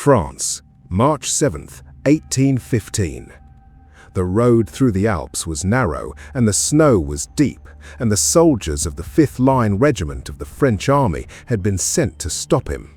France, March 7th, 1815. The road through the Alps was narrow and the snow was deep, and the soldiers of the Fifth Line Regiment of the French army had been sent to stop him.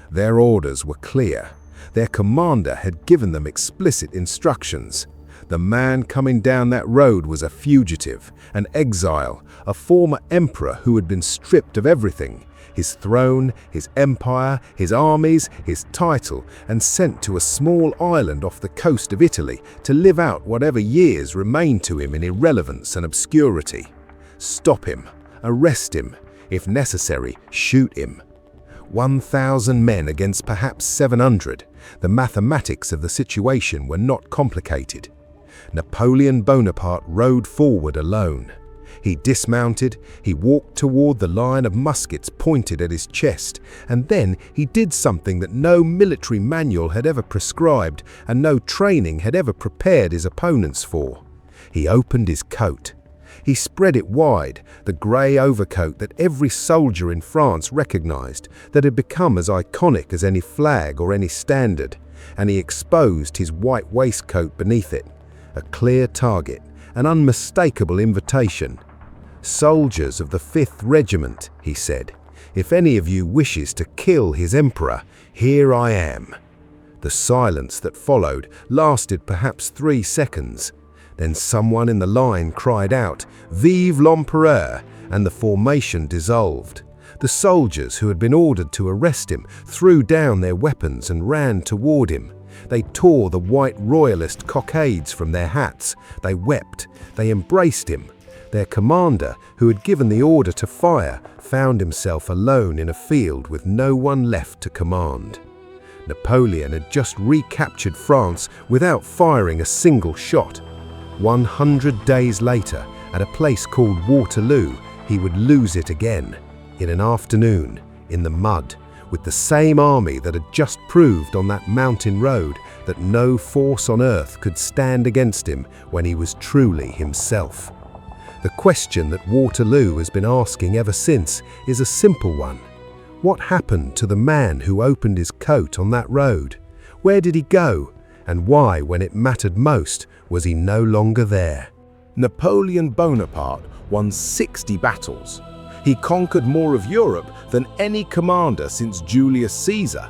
Their orders were clear. Their commander had given them explicit instructions. The man coming down that road was a fugitive, an exile, a former emperor who had been stripped of everything: his throne, his empire, his armies, his title, and sent to a small island off the coast of Italy to live out whatever years remained to him in irrelevance and obscurity. Stop him, arrest him, if necessary, shoot him. 1,000 men against perhaps 700. The mathematics of the situation were not complicated. Napoleon Bonaparte rode forward alone. He dismounted, he walked toward the line of muskets pointed at his chest, and then he did something that no military manual had ever prescribed and no training had ever prepared his opponents for. He opened his coat. He spread it wide, the grey overcoat that every soldier in France recognized, that had become as iconic as any flag or any standard, and he exposed his white waistcoat beneath it. A clear target, an unmistakable invitation. "Soldiers of the Fifth Regiment," he said, "if any of you wishes to kill his emperor, here I am." The silence that followed lasted perhaps 3 seconds. Then someone in the line cried out, "Vive l'Empereur!" and the formation dissolved. The soldiers who had been ordered to arrest him threw down their weapons and ran toward him. They tore the white royalist cockades from their hats. They wept. They embraced him. Their commander, who had given the order to fire, found himself alone in a field with no one left to command. Napoleon had just recaptured France without firing a single shot. 100 days later, at a place called Waterloo, he would lose it again, in an afternoon, in the mud, with the same army that had just proved on that mountain road that no force on earth could stand against him when he was truly himself. The question that Waterloo has been asking ever since is a simple one. What happened to the man who opened his coat on that road? Where did he go? And why, when it mattered most, was he no longer there? Napoleon Bonaparte won 60 battles. He conquered more of Europe than any commander since Julius Caesar.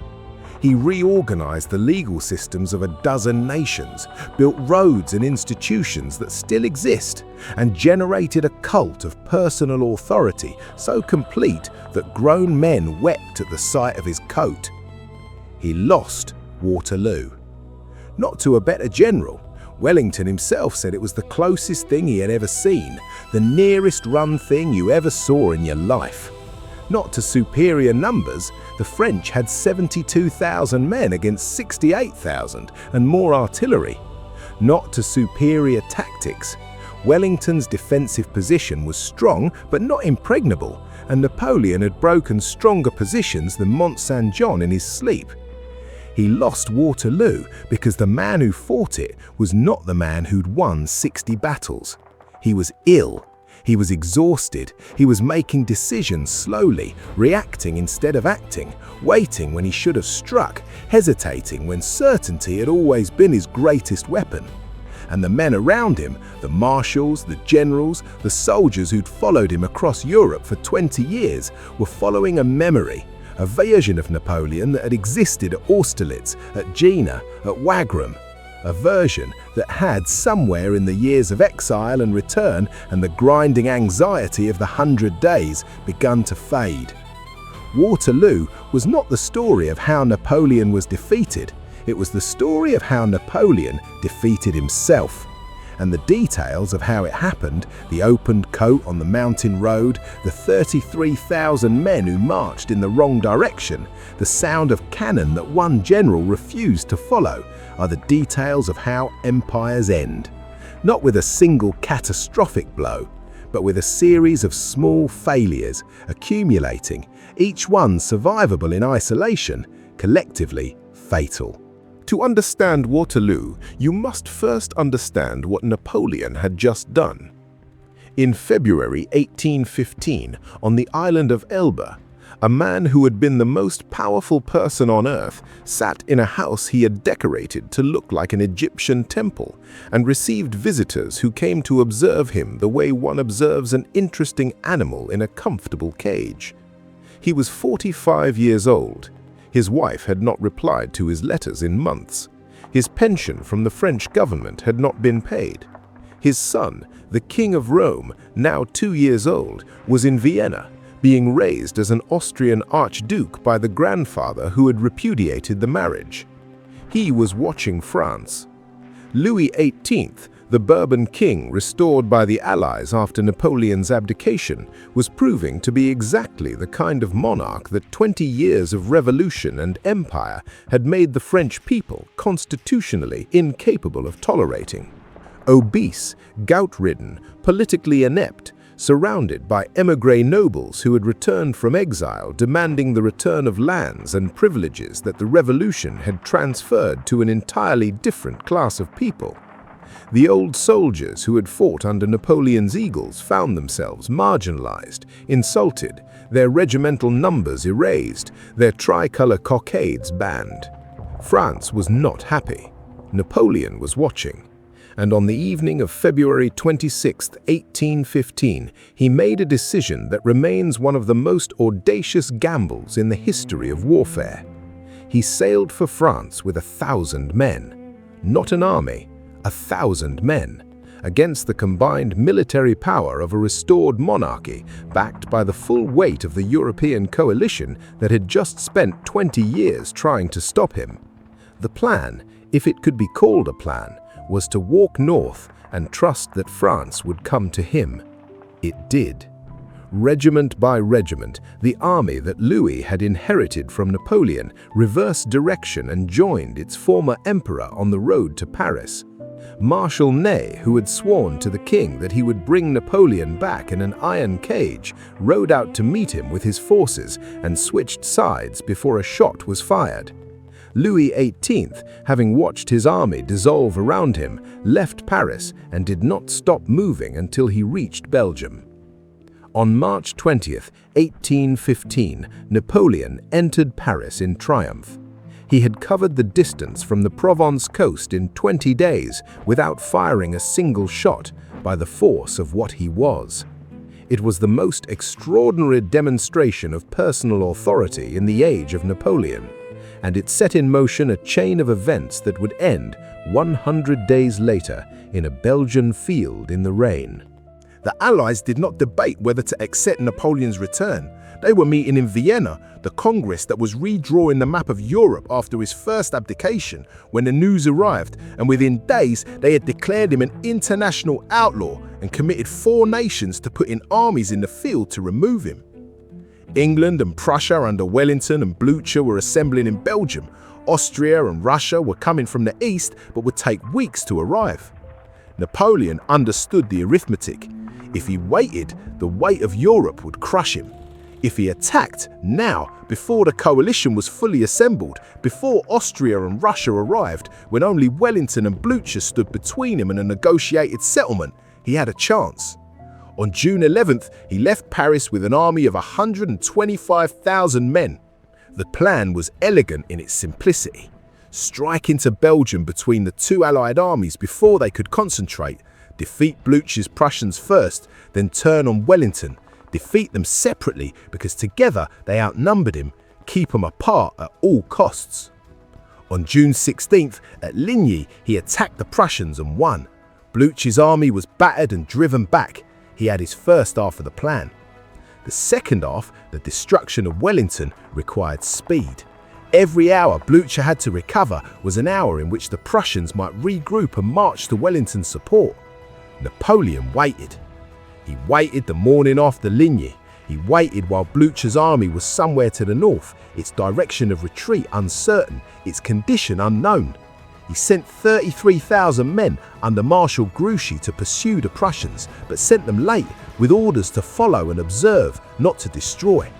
He reorganized the legal systems of a dozen nations, built roads and institutions that still exist, and generated a cult of personal authority so complete that grown men wept at the sight of his coat. He lost Waterloo. Not to a better general. Wellington himself said it was the closest thing he had ever seen, the nearest run thing you ever saw in your life. Not to superior numbers, the French had 72,000 men against 68,000 and more artillery. Not to superior tactics. Wellington's defensive position was strong but not impregnable, and Napoleon had broken stronger positions than Mont Saint John in his sleep. He lost Waterloo because the man who fought it was not the man who'd won 60 battles. He was ill. He was exhausted. He was making decisions slowly, reacting instead of acting, waiting when he should have struck, hesitating when certainty had always been his greatest weapon. And the men around him, the marshals, the generals, the soldiers who'd followed him across Europe for 20 years, were following a memory, a version of Napoleon that had existed at Austerlitz, at Jena, at Wagram, a version that had, somewhere in the years of exile and return and the grinding anxiety of the 100 days, begun to fade. Waterloo was not the story of how Napoleon was defeated, it was the story of how Napoleon defeated himself. And the details of how it happened, the opened coat on the mountain road, the 33,000 men who marched in the wrong direction, the sound of cannon that one general refused to follow, are the details of how empires end. Not with a single catastrophic blow, but with a series of small failures accumulating, each one survivable in isolation, collectively fatal. To understand Waterloo, you must first understand what Napoleon had just done. In February 1815, on the island of Elba, A man who had been the most powerful person on earth sat in a house he had decorated to look like an Egyptian temple and received visitors who came to observe him the way one observes an interesting animal in a comfortable cage. He was 45 years old. His wife had not replied to his letters in months. His pension from the French government had not been paid. His son, the King of Rome, now 2 years old, was in Vienna, being raised as an Austrian archduke by the grandfather who had repudiated the marriage. He was watching France. Louis XVIII, the Bourbon king restored by the Allies after Napoleon's abdication, was proving to be exactly the kind of monarch that 20 years of revolution and empire had made the French people constitutionally incapable of tolerating. Obese, gout-ridden, politically inept, surrounded by émigré nobles who had returned from exile demanding the return of lands and privileges that the revolution had transferred to an entirely different class of people. The old soldiers who had fought under Napoleon's eagles found themselves marginalized, insulted, their regimental numbers erased, their tricolour cockades banned. France was not happy. Napoleon was watching. And on the evening of February 26, 1815, he made a decision that remains one of the most audacious gambles in the history of warfare. He sailed for France with 1,000 men. Not an army, 1,000 men, against the combined military power of a restored monarchy backed by the full weight of the European coalition that had just spent 20 years trying to stop him. The plan, if it could be called a plan, was to walk north and trust that France would come to him. It did. Regiment by regiment, the army that Louis had inherited from Napoleon reversed direction and joined its former emperor on the road to Paris. Marshal Ney, who had sworn to the king that he would bring Napoleon back in an iron cage, rode out to meet him with his forces and switched sides before a shot was fired. Louis XVIII, having watched his army dissolve around him, left Paris and did not stop moving until he reached Belgium. On March 20, 1815, Napoleon entered Paris in triumph. He had covered the distance from the Provence coast in 20 days without firing a single shot by the force of what he was. It was the most extraordinary demonstration of personal authority in the age of Napoleon, and it set in motion a chain of events that would end 100 days later in a Belgian field in the rain. The Allies did not debate whether to accept Napoleon's return. They were meeting in Vienna, the Congress that was redrawing the map of Europe after his first abdication, when the news arrived, and within days they had declared him an international outlaw and committed 4 nations to putting armies in the field to remove him. England and Prussia under Wellington and Blücher were assembling in Belgium. Austria and Russia were coming from the east but would take weeks to arrive. Napoleon understood the arithmetic. If he waited, the weight of Europe would crush him. If he attacked now, before the coalition was fully assembled, before Austria and Russia arrived, when only Wellington and Blücher stood between him and a negotiated settlement, he had a chance. On June 11th, he left Paris with an army of 125,000 men. The plan was elegant in its simplicity. Strike into Belgium between the 2 Allied armies before they could concentrate, defeat Blücher's Prussians first, then turn on Wellington, defeat them separately because together they outnumbered him, keep them apart at all costs. On June 16th, at Ligny, he attacked the Prussians and won. Blücher's army was battered and driven back. He had his first half of the plan. The second half, the destruction of Wellington, required speed. Every hour Blücher had to recover was an hour in which the Prussians might regroup and march to Wellington's support. Napoleon waited. He waited the morning after Ligny. He waited while Blücher's army was somewhere to the north, its direction of retreat uncertain, its condition unknown. He sent 33,000 men under Marshal Grouchy to pursue the Prussians, but sent them late with orders to follow and observe, not to destroy.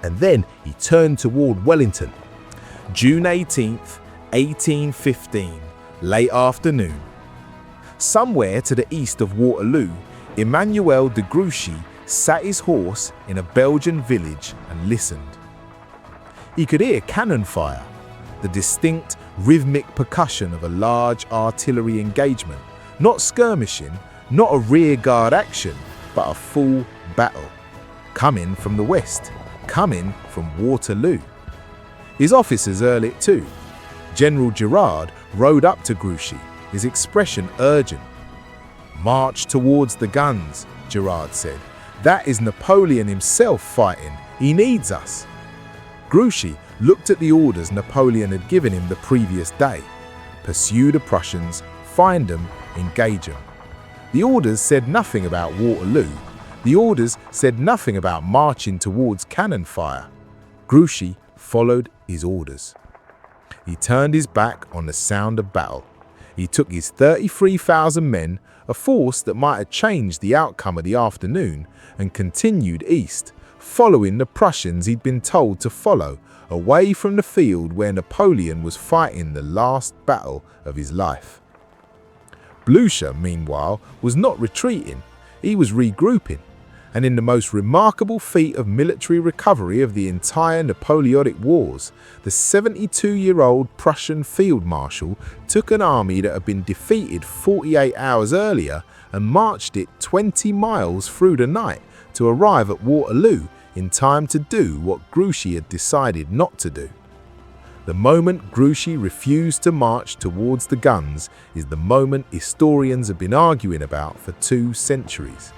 And then he turned toward Wellington. June 18, 1815, late afternoon. Somewhere to the east of Waterloo, Emmanuel de Grouchy sat his horse in a Belgian village and listened. He could hear cannon fire, the distinct, rhythmic percussion of a large artillery engagement, not skirmishing, not a rearguard action, but a full battle, coming from the west, coming from Waterloo. His officers heard it too. General Girard rode up to Grouchy, his expression urgent. "March towards the guns," Girard said. "That is Napoleon himself fighting. He needs us." Grouchy looked at the orders Napoleon had given him the previous day. Pursue the Prussians, find them, engage them. The orders said nothing about Waterloo. The orders said nothing about marching towards cannon fire. Grouchy followed his orders. He turned his back on the sound of battle. He took his 33,000 men, a force that might have changed the outcome of the afternoon, and continued east, following the Prussians he'd been told to follow, away from the field where Napoleon was fighting the last battle of his life. Blucher, meanwhile, was not retreating, he was regrouping, and in the most remarkable feat of military recovery of the entire Napoleonic Wars, the 72-year-old Prussian field marshal took an army that had been defeated 48 hours earlier and marched it 20 miles through the night to arrive at Waterloo in time to do what Grouchy had decided not to do. The moment Grouchy refused to march towards the guns is the moment historians have been arguing about for 2 centuries.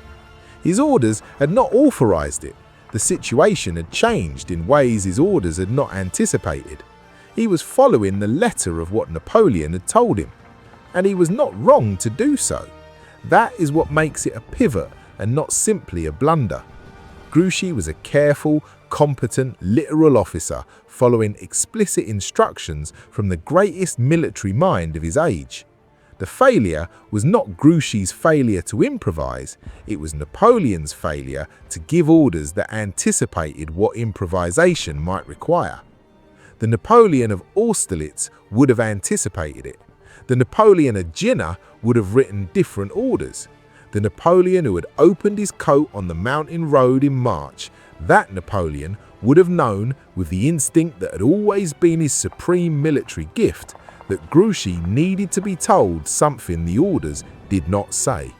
His orders had not authorized it. The situation had changed in ways his orders had not anticipated. He was following the letter of what Napoleon had told him, and he was not wrong to do so. That is what makes it a pivot and not simply a blunder. Grouchy was a careful, competent, literal officer following explicit instructions from the greatest military mind of his age. The failure was not Grouchy's failure to improvise, it was Napoleon's failure to give orders that anticipated what improvisation might require. The Napoleon of Austerlitz would have anticipated it. The Napoleon of Jena would have written different orders. The Napoleon who had opened his coat on the mountain road in March, that Napoleon would have known, with the instinct that had always been his supreme military gift, that Grouchy needed to be told something the orders did not say.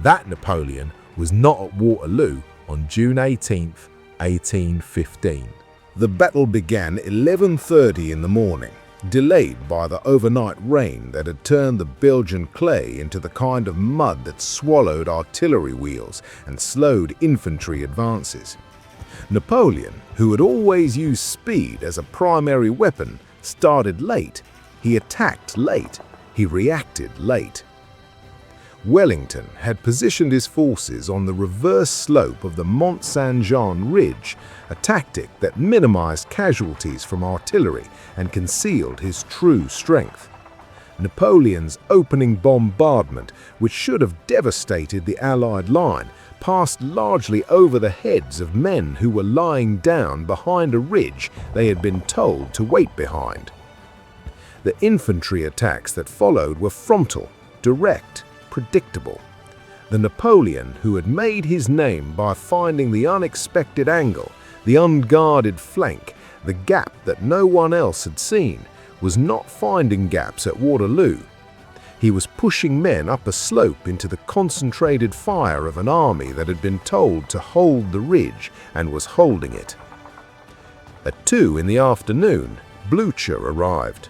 That Napoleon was not at Waterloo on June 18, 1815. The battle began 11:30 in the morning, delayed by the overnight rain that had turned the Belgian clay into the kind of mud that swallowed artillery wheels and slowed infantry advances. Napoleon, who had always used speed as a primary weapon, started late. He attacked late. He reacted late. Wellington had positioned his forces on the reverse slope of the Mont Saint-Jean ridge, a tactic that minimized casualties from artillery and concealed his true strength. Napoleon's opening bombardment, which should have devastated the Allied line, passed largely over the heads of men who were lying down behind a ridge they had been told to wait behind. The infantry attacks that followed were frontal, direct, predictable. The Napoleon who had made his name by finding the unexpected angle, the unguarded flank, the gap that no one else had seen, was not finding gaps at Waterloo. He was pushing men up a slope into the concentrated fire of an army that had been told to hold the ridge and was holding it. At 2 in the afternoon, Blucher arrived.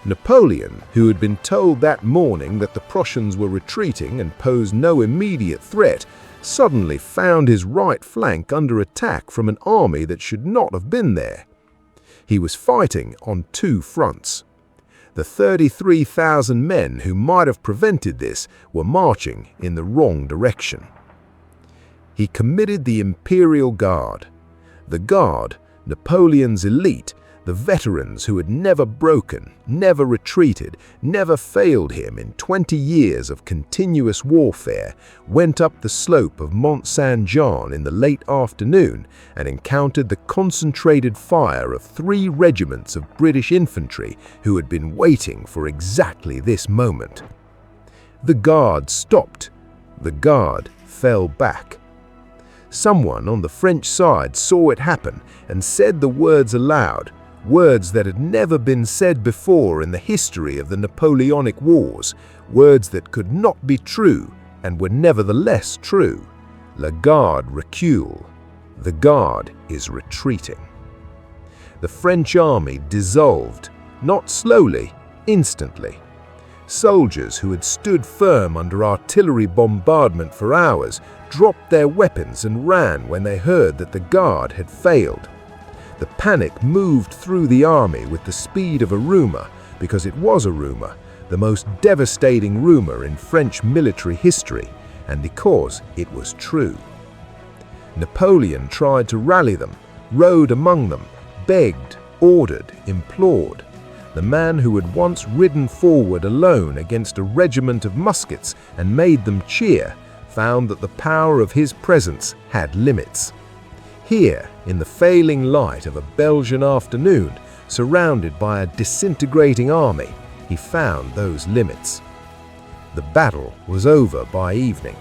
Napoleon, who had been told that morning that the Prussians were retreating and posed no immediate threat, suddenly found his right flank under attack from an army that should not have been there. He was fighting on 2 fronts. The 33,000 men who might have prevented this were marching in the wrong direction. He committed the Imperial Guard. The Guard, Napoleon's elite, the veterans who had never broken, never retreated, never failed him in 20 years of continuous warfare, went up the slope of Mont Saint-Jean in the late afternoon and encountered the concentrated fire of 3 regiments of British infantry who had been waiting for exactly this moment. The Guard stopped. The Guard fell back. Someone on the French side saw it happen and said the words aloud, words that had never been said before in the history of the Napoleonic Wars, words that could not be true and were nevertheless true. La Garde recule. The Guard is retreating. The French army dissolved, not slowly, instantly. Soldiers who had stood firm under artillery bombardment for hours dropped their weapons and ran when they heard that the Guard had failed. The panic moved through the army with the speed of a rumor, because it was a rumor, the most devastating rumor in French military history, and because it was true. Napoleon tried to rally them, rode among them, begged, ordered, implored. The man who had once ridden forward alone against a regiment of muskets and made them cheer, found that the power of his presence had limits. Here, in the failing light of a Belgian afternoon, surrounded by a disintegrating army, he found those limits. The battle was over by evening.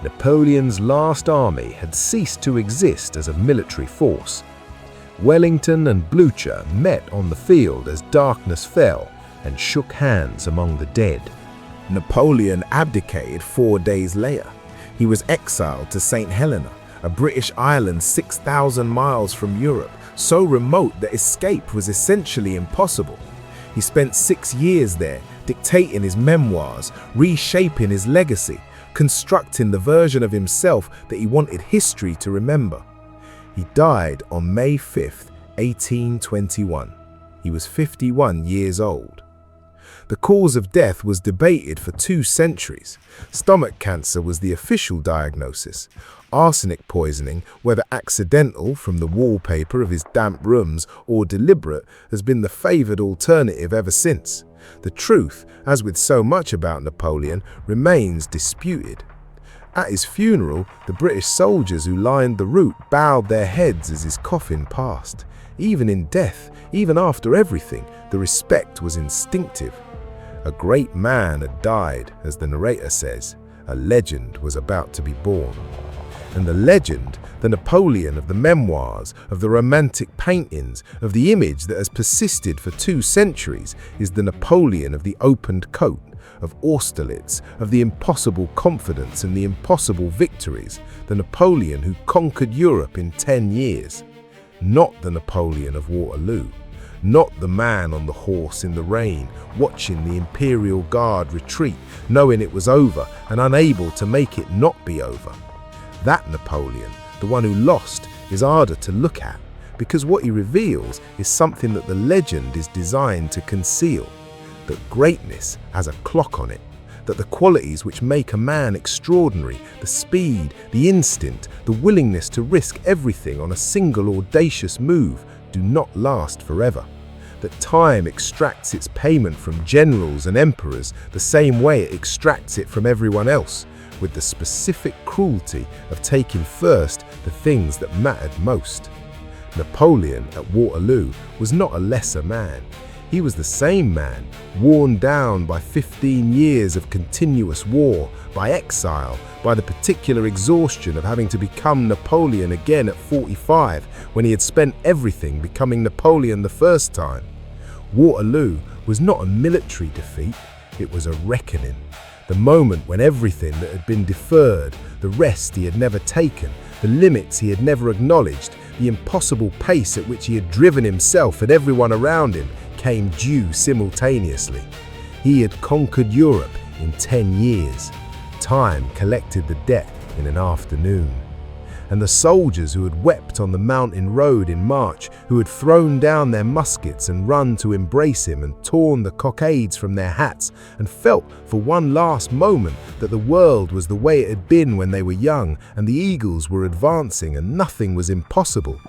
Napoleon's last army had ceased to exist as a military force. Wellington and Blücher met on the field as darkness fell and shook hands among the dead. Napoleon abdicated 4 days later. He was exiled to St. Helena, a British island 6,000 miles from Europe, so remote that escape was essentially impossible. He spent 6 years there, dictating his memoirs, reshaping his legacy, constructing the version of himself that he wanted history to remember. He died on May 5, 1821. He was 51 years old. The cause of death was debated for 2 centuries. Stomach cancer was the official diagnosis. Arsenic poisoning, whether accidental from the wallpaper of his damp rooms or deliberate, has been the favoured alternative ever since. The truth, as with so much about Napoleon, remains disputed. At his funeral, the British soldiers who lined the route bowed their heads as his coffin passed. Even in death, even after everything, the respect was instinctive. A great man had died, as the narrator says. A legend was about to be born. And the legend, the Napoleon of the memoirs, of the romantic paintings, of the image that has persisted for 2 centuries, is the Napoleon of the opened coat, of Austerlitz, of the impossible confidence and the impossible victories, the Napoleon who conquered Europe in 10 years. Not the Napoleon of Waterloo, not the man on the horse in the rain, watching the Imperial Guard retreat, knowing it was over and unable to make it not be over. That Napoleon, the one who lost, is harder to look at, because what he reveals is something that the legend is designed to conceal. That greatness has a clock on it, that the qualities which make a man extraordinary, the speed, the instinct, the willingness to risk everything on a single audacious move, do not last forever. That time extracts its payment from generals and emperors the same way it extracts it from everyone else, with the specific cruelty of taking first the things that mattered most. Napoleon at Waterloo was not a lesser man. He was the same man, worn down by 15 years of continuous war, by exile, by the particular exhaustion of having to become Napoleon again at 45, when he had spent everything becoming Napoleon the first time. Waterloo was not a military defeat, it was a reckoning. The moment when everything that had been deferred, the rest he had never taken, the limits he had never acknowledged, the impossible pace at which he had driven himself and everyone around him, came due simultaneously. He had conquered Europe in 10 years. Time collected the debt in an afternoon. And the soldiers who had wept on the mountain road in March, who had thrown down their muskets and run to embrace him and torn the cockades from their hats and felt for one last moment that the world was the way it had been when they were young and the eagles were advancing and nothing was impossible.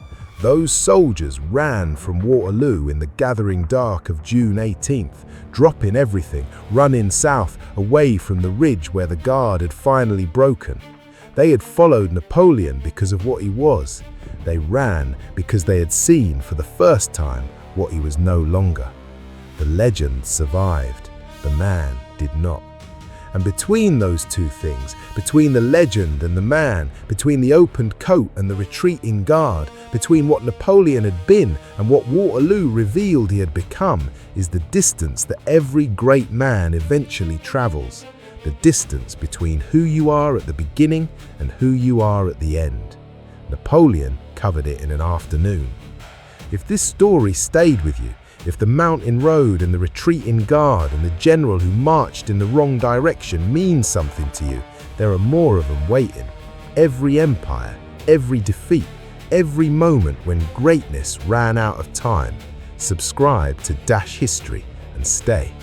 Those soldiers ran from Waterloo in the gathering dark of June 18th, dropping everything, running south away from the ridge where the Guard had finally broken. They had followed Napoleon because of what he was. They ran because they had seen for the first time what he was no longer. The legend survived, the man did not. And between those two things, between the legend and the man, between the opened coat and the retreating guard, between what Napoleon had been and what Waterloo revealed he had become, is the distance that every great man eventually travels. The distance between who you are at the beginning and who you are at the end. Napoleon covered it in an afternoon. If this story stayed with you, if the mountain road and the retreating guard and the general who marched in the wrong direction means something to you, there are more of them waiting. Every empire, every defeat, every moment when greatness ran out of time. Subscribe to Dash History and stay.